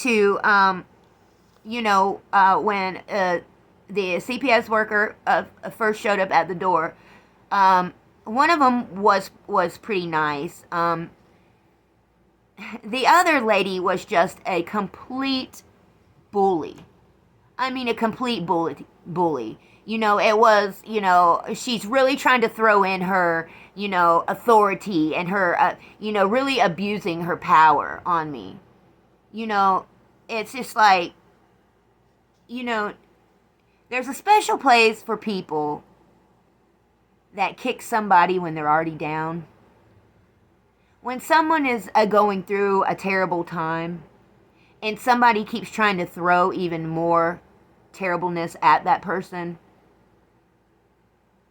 to, when the CPS worker first showed up at the door. One of them was pretty nice. The other lady was just a complete bully. I mean, a complete bully. It was, she's really trying to throw in her, authority and her, really abusing her power on me. It's just like, you know, there's a special place for people that kick somebody when they're already down. When someone is going through a terrible time and somebody keeps trying to throw even more terribleness at that person,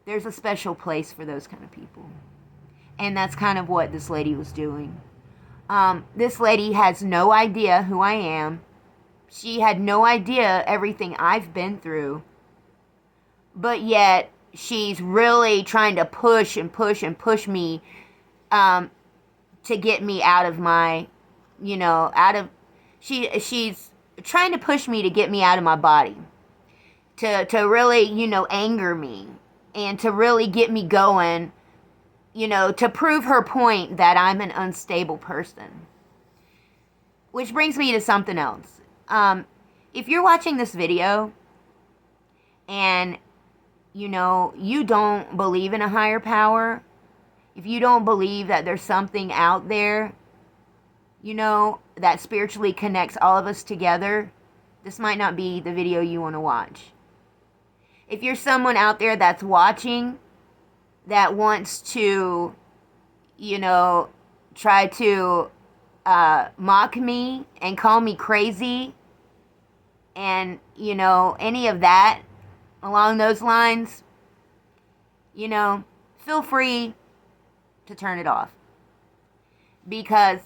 there's a special place for those kind of people. And that's kind of what this lady was doing. This lady has no idea who I am. She had no idea everything I've been through. But yet, she's really trying to push and push and push me to get me out of my, she's trying to push me to get me out of my body. To really, anger me. And to really get me going, to prove her point that I'm an unstable person. Which brings me to something else. If you're watching this video and, you don't believe in a higher power, if you don't believe that there's something out there, that spiritually connects all of us together, this might not be the video you want to watch. If you're someone out there that's watching that wants to, try to mock me and call me crazy and, any of that along those lines, feel free to turn it off. Because,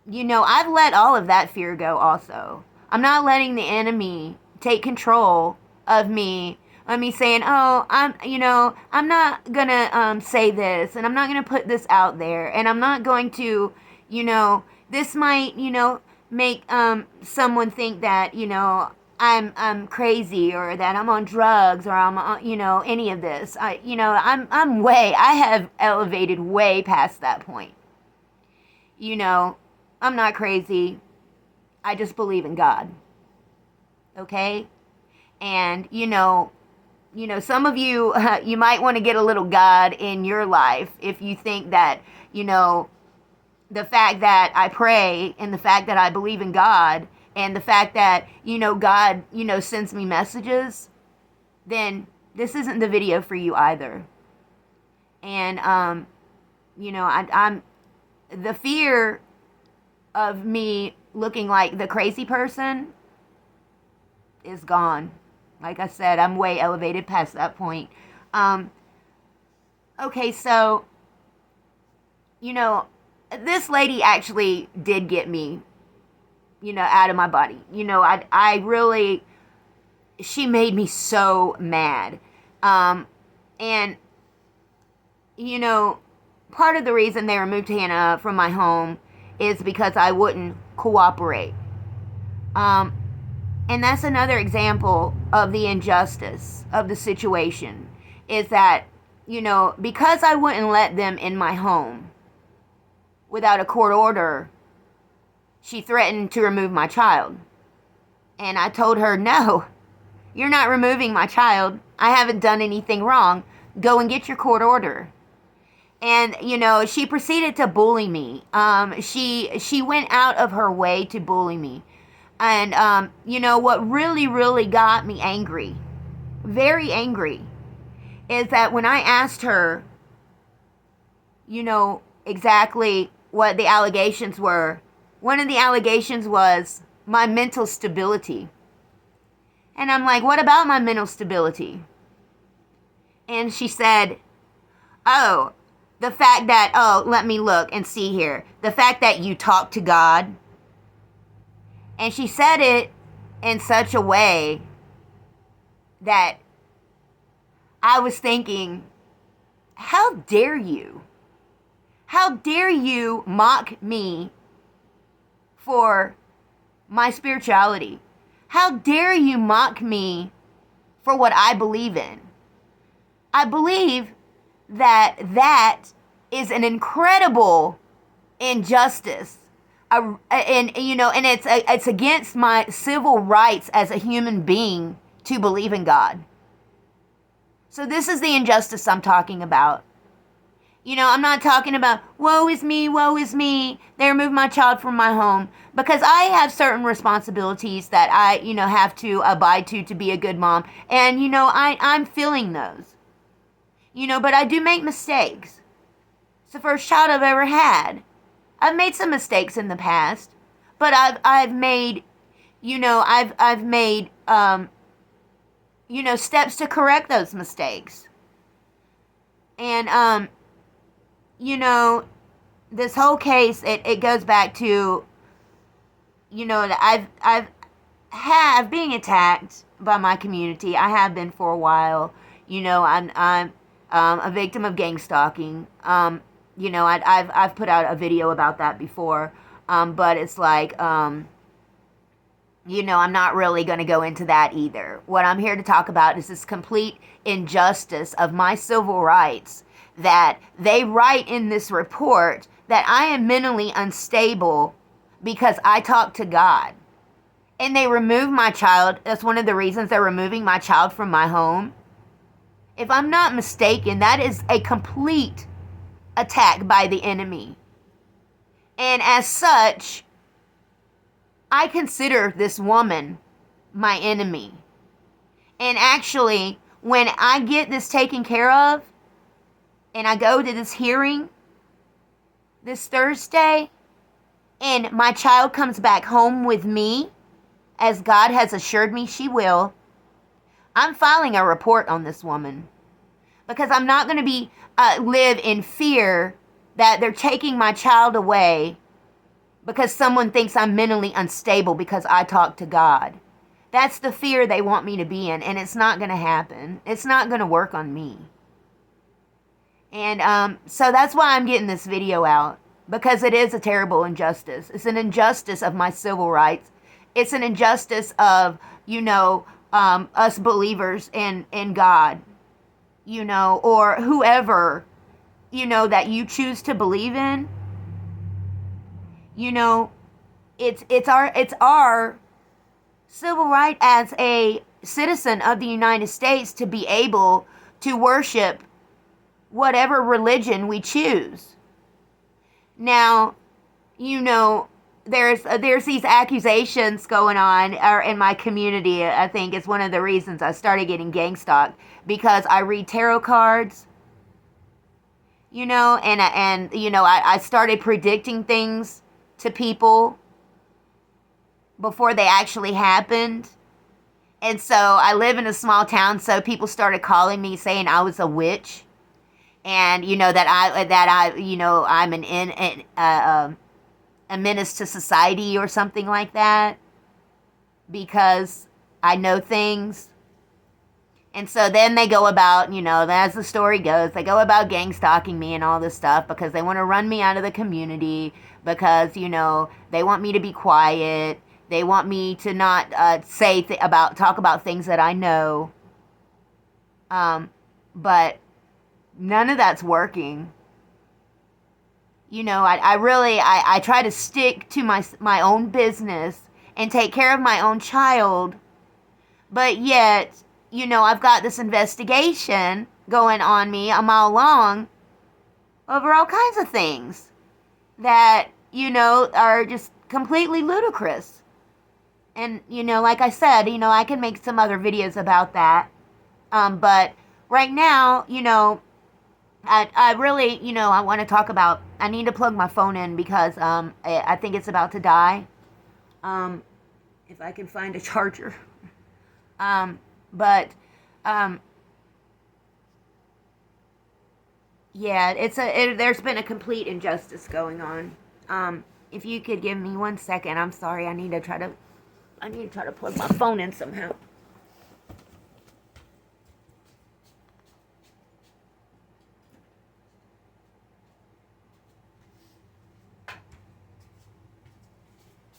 I've let all of that fear go also. I'm not letting the enemy take control of me saying, oh, I'm not gonna say this, and I'm not gonna put this out there, and I'm not going to, this might, make someone think that, I'm crazy, or that I'm on drugs, or I'm any of this. I have elevated way past that point. I'm not crazy. I just believe in God. Okay? And, some of you, you might want to get a little God in your life if you think that, the fact that I pray and the fact that I believe in God and the fact that, God, sends me messages, then this isn't the video for you either. And, I'm the fear of me looking like the crazy person is gone. Like I said, I'm way elevated past that point. Okay, so, this lady actually did get me, out of my body. I really, she made me so mad. And, part of the reason they removed Hannah from my home is because I wouldn't cooperate. And that's another example of the injustice of the situation, is that, because I wouldn't let them in my home without a court order, she threatened to remove my child. And I told her, no, you're not removing my child. I haven't done anything wrong. Go and get your court order. And, she proceeded to bully me. She went out of her way to bully me. And, what really, really got me angry, very angry, is that when I asked her, exactly what the allegations were, one of the allegations was my mental stability. And I'm like, what about my mental stability? And she said, oh, the fact that, let me look and see here. The fact that you talk to God. And she said it in such a way that I was thinking, how dare you? How dare you mock me for my spirituality. How dare you mock me for what I believe in? I believe that that is an incredible injustice. And it's against my civil rights as a human being to believe in God. So this is the injustice I'm talking about. I'm not talking about, woe is me, they removed my child from my home. Because I have certain responsibilities that I, have to abide to be a good mom. And, I'm feeling those. But I do make mistakes. It's the first child I've ever had. I've made some mistakes in the past. But I've made, I've made, steps to correct those mistakes. And, this whole case, it goes back to, that I've being attacked by my community. I have been for a while. I'm a victim of gang stalking. I've put out a video about that before. But it's like, I'm not really going to go into that either. What I'm here to talk about is this complete injustice of my civil rights, that they write in this report that I am mentally unstable because I talk to God. And they remove my child. That's one of the reasons they're removing my child from my home. If I'm not mistaken, that is a complete attack by the enemy. And as such, I consider this woman my enemy. And actually, when I get this taken care of, and I go to this hearing this Thursday, and my child comes back home with me, as God has assured me she will, I'm filing a report on this woman. Because I'm not going to live in fear that they're taking my child away because someone thinks I'm mentally unstable because I talk to God. That's the fear they want me to be in, and it's not going to happen. It's not going to work on me. And so that's why I'm getting this video out, because it is a terrible injustice. It's an injustice of my civil rights. It's an injustice of, us believers in God, or whoever, that you choose to believe in. It's our civil right as a citizen of the United States to be able to worship whatever religion we choose. Now, there's these accusations going on in my community. I think it's one of the reasons I started getting gang stalked, because I read tarot cards, I started predicting things to people before they actually happened. And so I live in a small town, so people started calling me saying I was a witch. And I'm a menace to society or something like that, because I know things. And so then they go about, as the story goes, they go about gang stalking me and all this stuff because they want to run me out of the community, because, they want me to be quiet. They want me to not talk about things that I know. But none of that's working. I try to stick to my own business and take care of my own child. But yet, I've got this investigation going on me a mile long over all kinds of things that, are just completely ludicrous. And, like I said, I can make some other videos about that. But right now, I really, I want to talk about, I need to plug my phone in because I think it's about to die. If I can find a charger. Yeah, there's been a complete injustice going on. If you could give me 1 second, I'm sorry, I need to try to plug my phone in somehow.